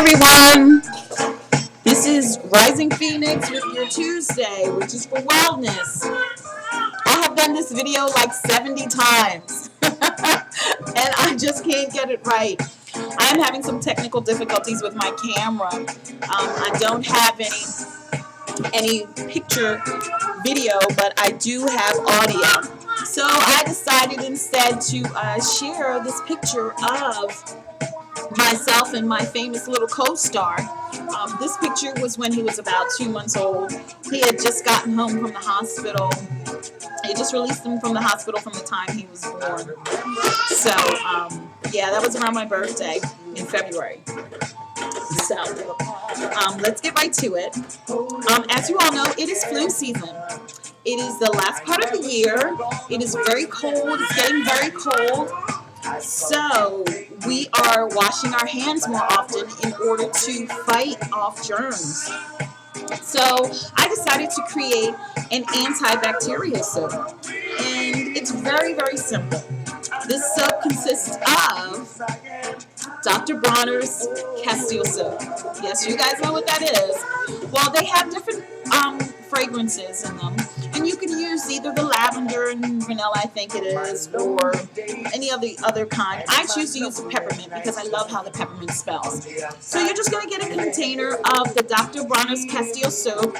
everyone. This is Rising Phoenix with your Tuesday, which is for wellness. I have done this video like 70 times and I just can't get it right. I am having some technical difficulties with my camera. I don't have any picture video, but I do have audio. So I decided instead to share this picture of myself and my famous little co-star. This picture was when he was about 2 months old. He had just gotten home from the hospital. They just released him from the hospital from the time he was born. So, yeah, that was around my birthday in February. So, let's get right to it. As you all know, it is flu season. It is the last part of the year. It is very cold. It's getting very cold. So we are washing our hands more often in order to fight off germs. So I decided to create an antibacterial soap, and it's very, very simple. This soap consists of Dr. Bronner's Castille soap. Yes, you guys know what that is. Well, they have different fragrances in them, and you can use either the lavender and vanilla, I think it is, or any of the other kind. I choose to use the peppermint because I love how the peppermint smells. So you're just going to get a container of the Dr. Bronner's Castille soap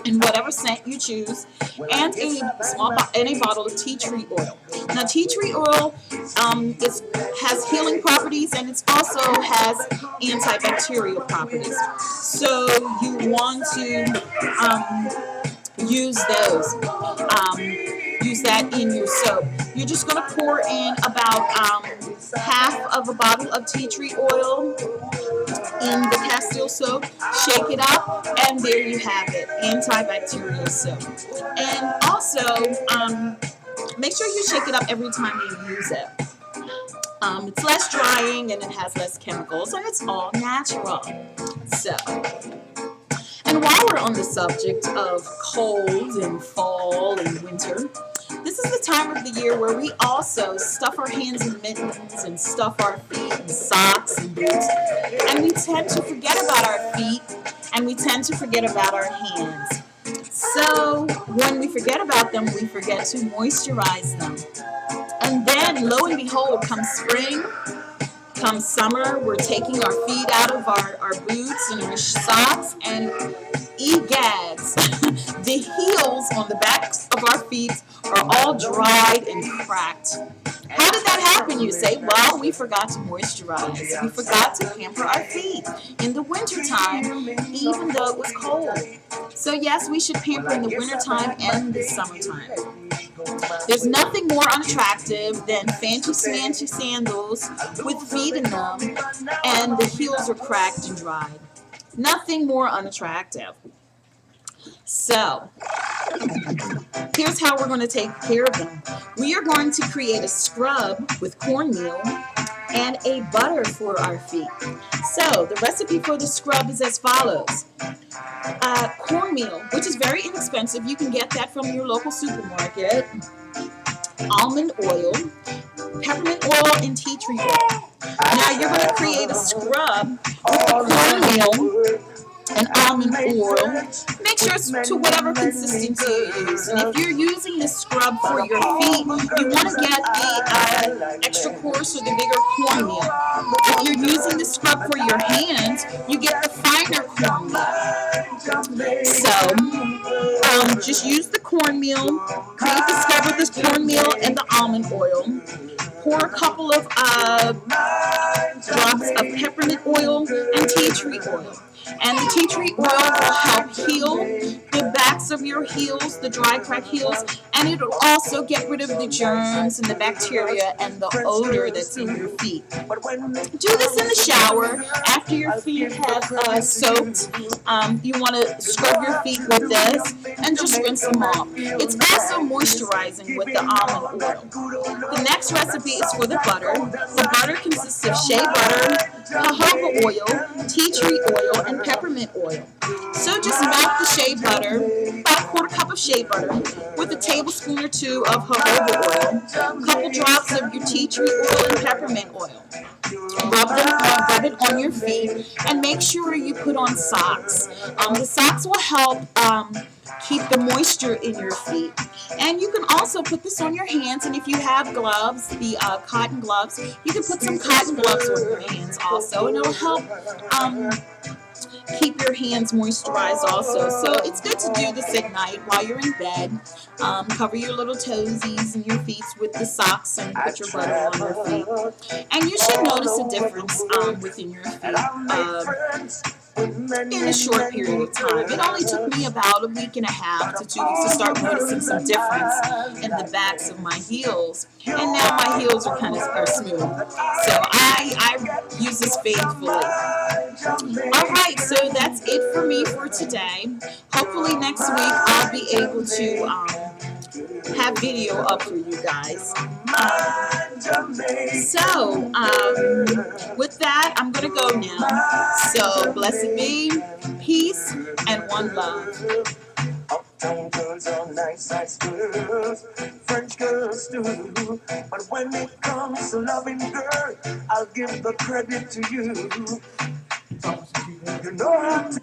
in whatever scent you choose, and a bottle of tea tree oil. Now, tea tree oil has healing properties, and it also has antibacterial properties. So you want to use those. Use that in your soap. You're just going to pour in about half of a bottle of tea tree oil in the Castille soap. Shake it up, and there you have it, antibacterial soap. And also, make sure you shake it up every time you use it. It's less drying, and it has less chemicals, and it's all natural. So, and while we're on the subject of cold and fall and winter, this is the time of the year where we also stuff our hands in mittens and stuff our feet in socks and boots. And we tend to forget about our feet, and we tend to forget about our hands. So when we forget about them, we forget to moisturize them. And then, lo and behold, come spring, come summer, we're taking our feet out of our boots and our socks, and egads, the heels on the backs of our feet are all dried and cracked. How did that happen, you say? Well, we forgot to moisturize. We forgot to pamper our feet in the wintertime, even though it was cold. So yes, we should pamper in the wintertime and the summertime. There's nothing more unattractive than fancy sandals with feet in them and the heels are cracked and dried. Nothing more unattractive. So, here's how we're going to take care of them. We are going to create a scrub with cornmeal and a butter for our feet. So, the recipe for the scrub is as follows. Cornmeal, which is very inexpensive. You can get that from your local supermarket. Almond oil, peppermint oil, and tea tree oil. Now, you're going to create a scrub with the cornmeal and almond oil. Make sure it's to whatever consistency you use. And if you're using this scrub for your feet, you want to get the extra coarse or the bigger cornmeal. If you're using the scrub for your hands, you get the finer cornmeal. So, just use the cornmeal, create the scrub with this cornmeal and the almond oil. Pour a couple of drops of peppermint oil and tea tree oil. And the tea tree oil will help heal the backs of your heels, the dry, cracked heels, and it will also get rid of the germs and the bacteria and the odor that's in your feet. Do this in the shower after your feet have soaked. You want to scrub your feet with this and just rinse them off. It's also moisturizing with the almond oil. The next recipe is for the butter. The butter consists of shea butter, jojoba oil, tea tree oil, and peppermint oil. So just melt the shea butter, about a quarter cup of shea butter, with a tablespoon or two of jojoba oil, a couple drops of your tea tree oil and peppermint oil. Rub them rub it on your feet, and make sure you put on socks. The socks will help keep the moisture in your feet. And you can also put this on your hands, and if you have gloves, the cotton gloves, you can put some cotton gloves on your hands also, and it'll help keep your hands moisturized also. So it's good to do this at night while you're in bed. Cover your little toesies and your feet with the socks and put your butter on your feet. And you should notice a difference within your feet in a short period of time. It only took me about a week and a half to 2 weeks to start noticing some difference in the backs of my heels. And now my heels are kind of smooth. So I use this faithfully. Alright, so that's it for me for today. Hopefully next week I'll be able to have video up for you guys. With that, I'm going to go now. So, blessed be, peace, and one love. Uptown girls are nice girls, French girls too. But when it comes to loving girl, I'll give the credit to you. You know how to